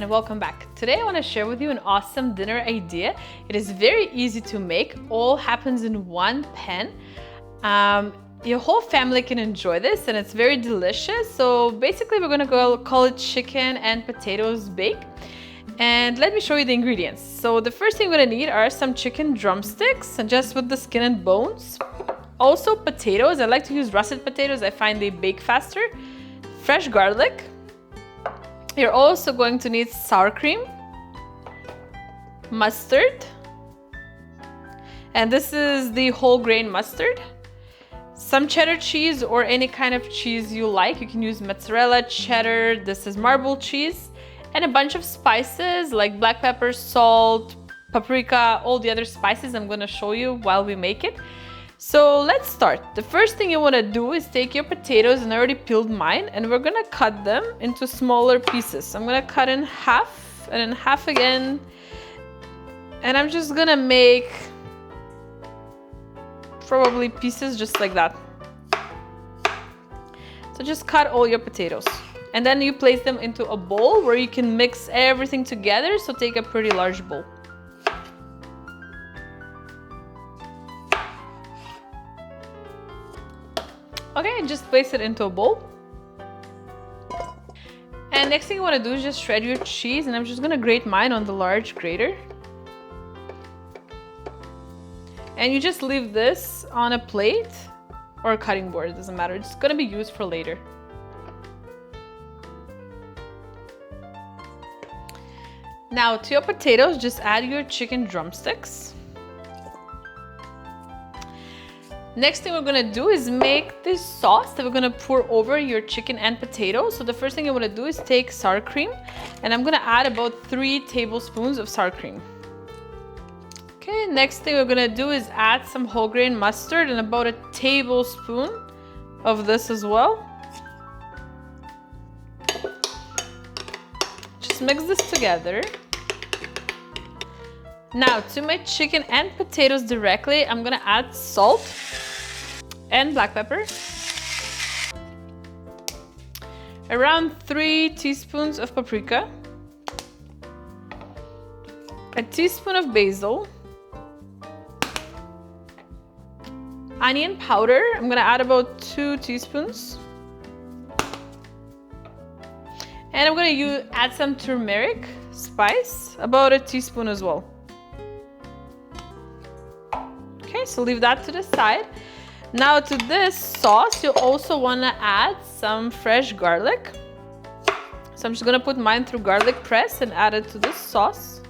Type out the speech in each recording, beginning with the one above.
and welcome back. Today I want to share with you an awesome dinner idea. It is very easy to make, all happens in one pan. Your whole family can enjoy this and it's very delicious. So basically we're gonna call it chicken and potatoes bake. And let me show you the ingredients. So the first thing we're gonna need are some chicken drumsticks and just with the skin and bones. Also potatoes, I like to use russet potatoes, I find they bake faster. Fresh garlic. You're also going to need sour cream, mustard, and this is the whole grain mustard, some cheddar cheese or any kind of cheese you like. You can use mozzarella, cheddar, this is marble cheese, and a bunch of spices like black pepper, salt, paprika, all the other spices I'm going to show you while we make it. So let's start. The first thing you want to do is take your potatoes, and I already peeled mine, and we're going to cut them into smaller pieces. So I'm going to cut in half and in half again. And I'm just going to make probably pieces just like that. So just cut all your potatoes. And then you place them into a bowl where you can mix everything together. So take a pretty large bowl. Okay, just place it into a bowl. And next thing you want to do is just shred your cheese, and I'm just going to grate mine on the large grater. And you just leave this on a plate or a cutting board, it doesn't matter. It's going to be used for later. Now to your potatoes, just add your chicken drumsticks. Next thing we're gonna do is make this sauce that we're gonna pour over your chicken and potatoes. So the first thing I wanna do is take sour cream, and I'm gonna add about 3 tablespoons of sour cream. Okay, next thing we're gonna do is add some whole grain mustard and about a tablespoon of this as well. Just mix this together. Now to my chicken and potatoes directly, I'm gonna add salt and black pepper, around 3 teaspoons of paprika, a teaspoon of basil, onion powder, I'm gonna add about 2 teaspoons, and I'm gonna add some turmeric spice, about a teaspoon as well. Okay, so leave that to the side. Now to this sauce, you'll also want to add some fresh garlic. So I'm just going to put mine through garlic press and add it to this sauce.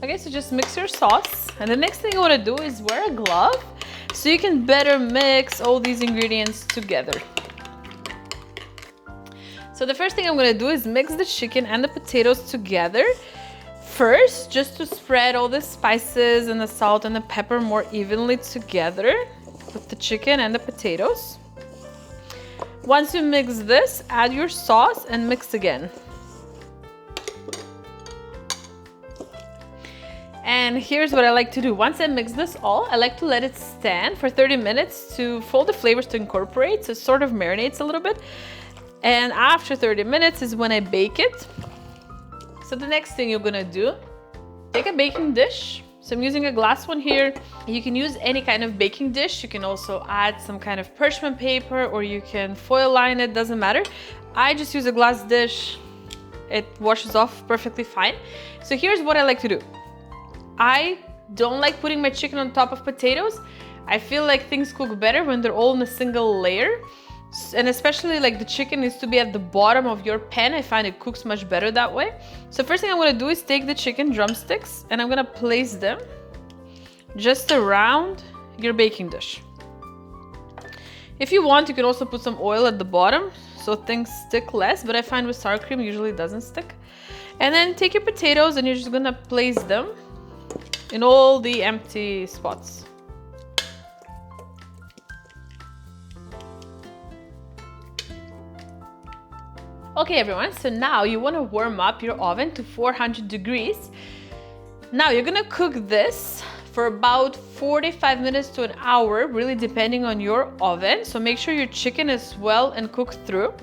Okay, so just mix your sauce. And the next thing you want to do is wear a glove so you can better mix all these ingredients together. So the first thing I'm going to do is mix the chicken and the potatoes together first, just to spread all the spices and the salt and the pepper more evenly together with the chicken and the potatoes. Once you mix this, add your sauce and mix again. And here's what I like to do. Once I mix this all, I like to let it stand for 30 minutes for all the flavors to incorporate, so it sort of marinates a little bit. And after 30 minutes is when I bake it. So the next thing you're gonna do, take a baking dish. So I'm using a glass one here. You can use any kind of baking dish. You can also add some kind of parchment paper, or you can foil line it, doesn't matter. I just use a glass dish. It washes off perfectly fine. So here's what I like to do. I don't like putting my chicken on top of potatoes. I feel like things cook better when they're all in a single layer. And especially like the chicken needs to be at the bottom of your pan. I find it cooks much better that way. So first thing I'm going to do is take the chicken drumsticks, and I'm going to place them just around your baking dish. If you want, you can also put some oil at the bottom so things stick less, but I find with sour cream usually it doesn't stick. And then take your potatoes, and you're just going to place them in all the empty spots. Okay everyone, so now you want to warm up your oven to 400 degrees. Now you're gonna cook this for about 45 minutes to an hour, really depending on your oven. So make sure your chicken is well and cooked through.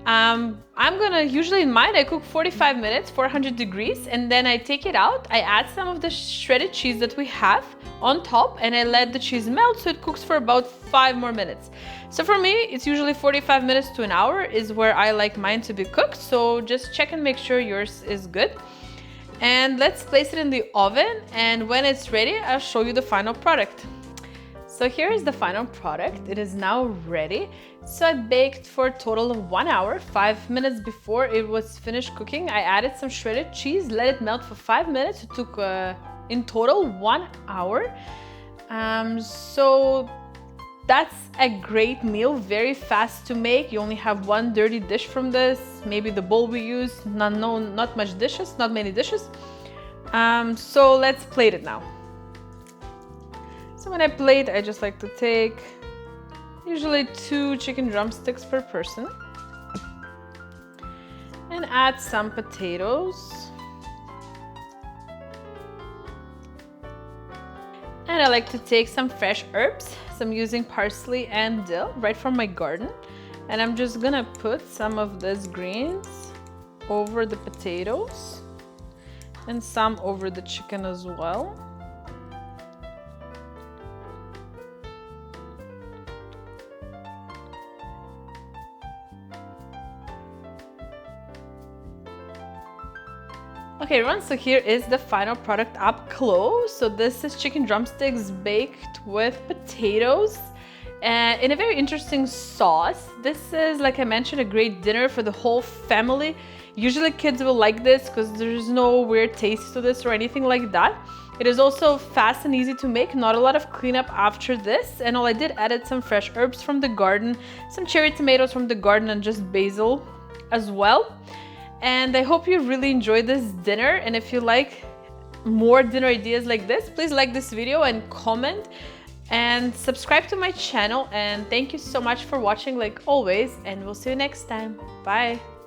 I'm gonna, usually in mine, I cook 45 minutes, 400 degrees, and then I take it out. I add some of the shredded cheese that we have on top, and I let the cheese melt so it cooks for about 5 more minutes. So for me, it's usually 45 minutes to an hour is where I like mine to be cooked. So just check and make sure yours is good. And let's place it in the oven, and when it's ready, I'll show you the final product. So here is the final product. It is now ready. So I baked for a total of 1 hour. 5 minutes before it was finished cooking, I added some shredded cheese, let it melt for 5 minutes. It took in total 1 hour. So that's a great meal, very fast to make. You only have one dirty dish from this, maybe the bowl we use, not many dishes. So let's plate it now. So when I plate, I just like to take usually 2 chicken drumsticks per person and add some potatoes. And I like to take some fresh herbs. So I'm using parsley and dill right from my garden. And I'm just gonna put some of these greens over the potatoes and some over the chicken as well. Okay everyone, so here is the final product up close. So this is chicken drumsticks baked with potatoes and in a very interesting sauce. This is, like I mentioned, a great dinner for the whole family. Usually kids will like this because there's no weird taste to this or anything like that. It is also fast and easy to make, not a lot of cleanup after this. And all I did, added some fresh herbs from the garden, some cherry tomatoes from the garden, and just basil as well. And I hope you really enjoyed this dinner. And if you like more dinner ideas like this, please like this video and comment and subscribe to my channel. And thank you so much for watching, like always, and we'll see you next time. Bye.